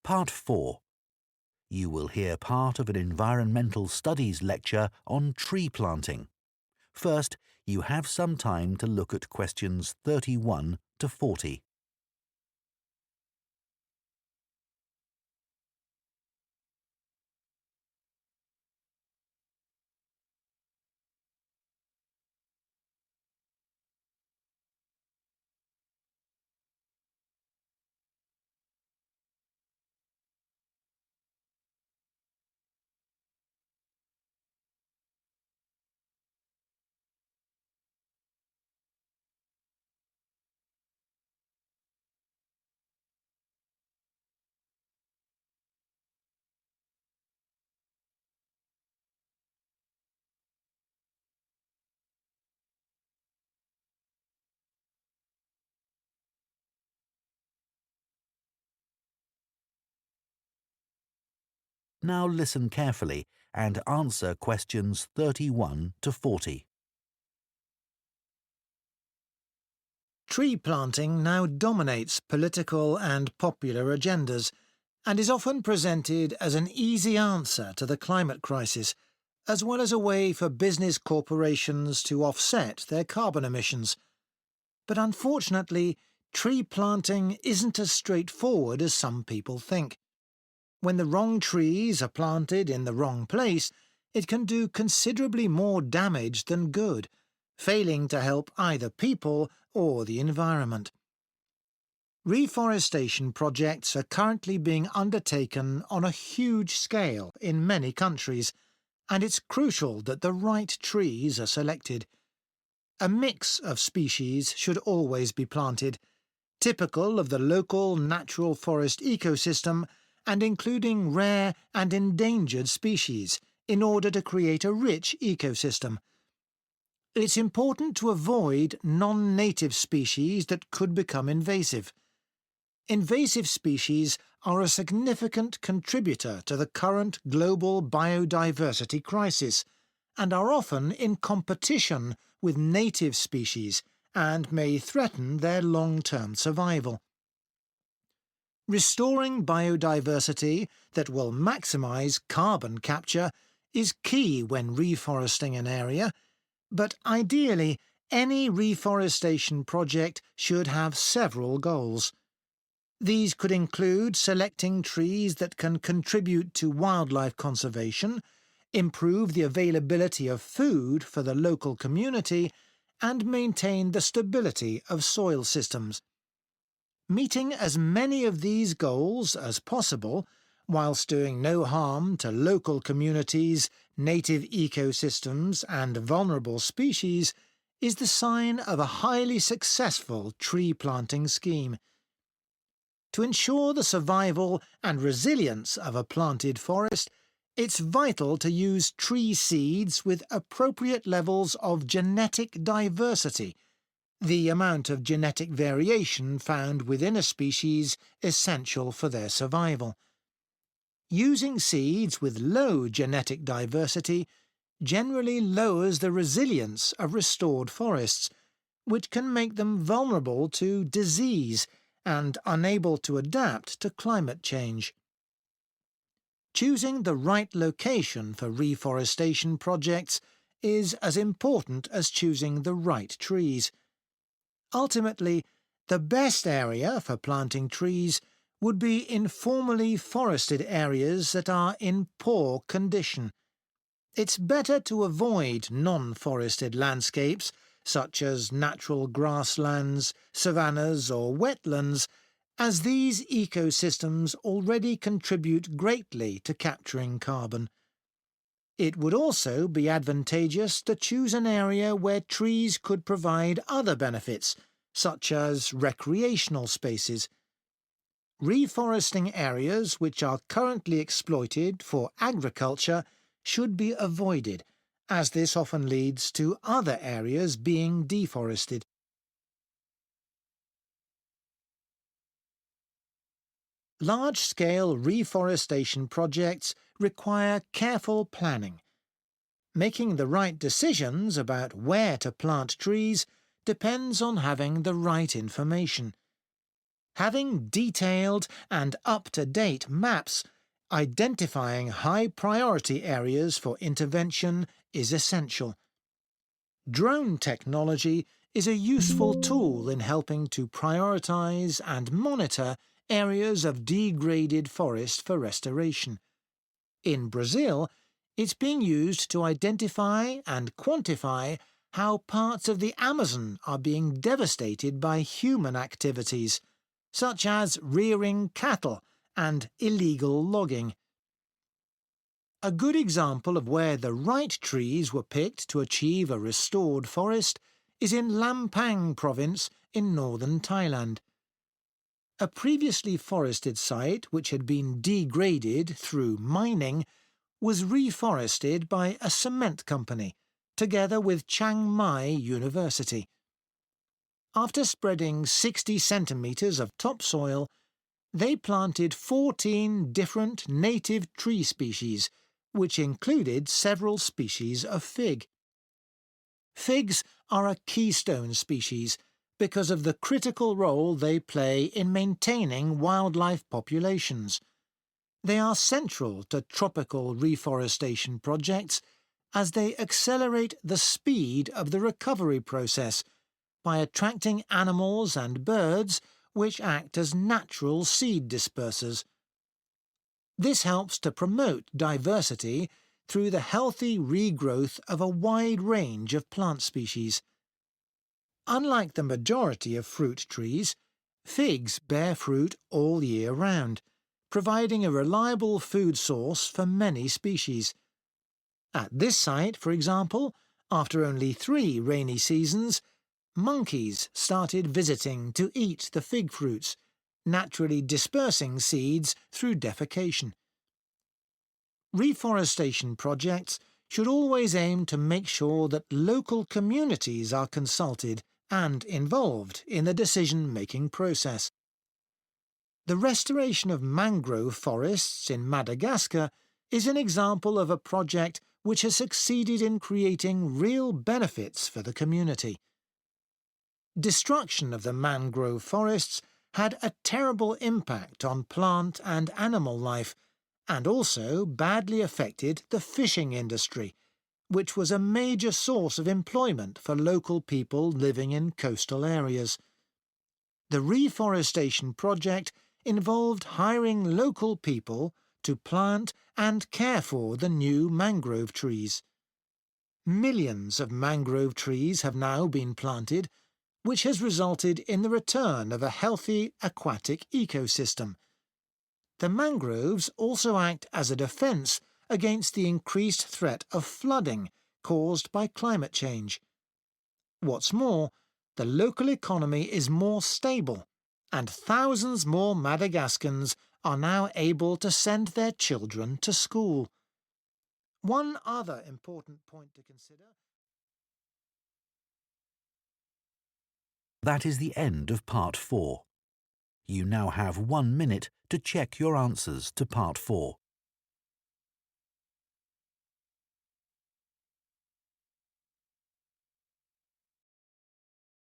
Part 4. You will hear part of an environmental studies lecture on tree planting. First, you have some time to look at questions 31 to 40. Now listen carefully and answer questions 31 to 40. Tree planting now dominates political and popular agendas and is often presented as an easy answer to the climate crisis, as well as a way for business corporations to offset their carbon emissions. But unfortunately, tree planting isn't as straightforward as some people think. When the wrong trees are planted in the wrong place, it can do considerably more damage than good, failing to help either people or the environment. Reforestation projects are currently being undertaken on a huge scale in many countries, and it's crucial that the right trees are selected. A mix of species should always be planted, typical of the local natural forest ecosystem and including rare and endangered species, in order to create a rich ecosystem. It's important to avoid non-native species that could become invasive. Invasive species are a significant contributor to the current global biodiversity crisis and are often in competition with native species and may threaten their long-term survival. Restoring biodiversity that will maximise carbon capture is key when reforesting an area, but ideally any reforestation project should have several goals. These could include selecting trees that can contribute to wildlife conservation, improve the availability of food for the local community, and maintain the stability of soil systems. Meeting as many of these goals as possible, whilst doing no harm to local communities, native ecosystems and vulnerable species, is the sign of a highly successful tree planting scheme. To ensure the survival and resilience of a planted forest, it's vital to use tree seeds with appropriate levels of genetic diversity, the amount of genetic variation found within a species essential for their survival. Using seeds with low genetic diversity generally lowers the resilience of restored forests, which can make them vulnerable to disease and unable to adapt to climate change. Choosing the right location for reforestation projects is as important as choosing the right trees. Ultimately, the best area for planting trees would be informally forested areas that are in poor condition. It's better to avoid non-forested landscapes, such as natural grasslands, savannas or wetlands, as these ecosystems already contribute greatly to capturing carbon. It would also be advantageous to choose an area where trees could provide other benefits, such as recreational spaces. Reforesting areas which are currently exploited for agriculture should be avoided, as this often leads to other areas being deforested. Large-scale reforestation projects require careful planning. Making the right decisions about where to plant trees depends on having the right information. Having detailed and up-to-date maps identifying high-priority areas for intervention is essential. Drone technology is a useful tool in helping to prioritise and monitor areas of degraded forest for restoration. In Brazil, it's being used to identify and quantify how parts of the Amazon are being devastated by human activities, such as rearing cattle and illegal logging. A good example of where the right trees were picked to achieve a restored forest is in Lampang province in northern Thailand. A previously forested site which had been degraded through mining was reforested by a cement company, together with Chiang Mai University. After spreading 60 centimetres of topsoil, they planted 14 different native tree species, which included several species of fig. Figs are a keystone species because of the critical role they play in maintaining wildlife populations. They are central to tropical reforestation projects as they accelerate the speed of the recovery process by attracting animals and birds which act as natural seed dispersers. This helps to promote diversity through the healthy regrowth of a wide range of plant species. Unlike the majority of fruit trees, figs bear fruit all year round, providing a reliable food source for many species. At this site, for example, after only 3 rainy seasons, monkeys started visiting to eat the fig fruits, naturally dispersing seeds through defecation. Reforestation projects should always aim to make sure that local communities are consulted and involved in the decision-making process. The restoration of mangrove forests in Madagascar is an example of a project which has succeeded in creating real benefits for the community. Destruction of the mangrove forests had a terrible impact on plant and animal life, and also badly affected the fishing industry, which was a major source of employment for local people living in coastal areas. The reforestation project involved hiring local people to plant and care for the new mangrove trees. Millions of mangrove trees have now been planted, which has resulted in the return of a healthy aquatic ecosystem. The mangroves also act as a defence against the increased threat of flooding caused by climate change. What's more, the local economy is more stable, and thousands more Madagascans are now able to send their children to school. One other important point to consider. That is the end of Part 4. You now have 1 minute to check your answers to Part 4.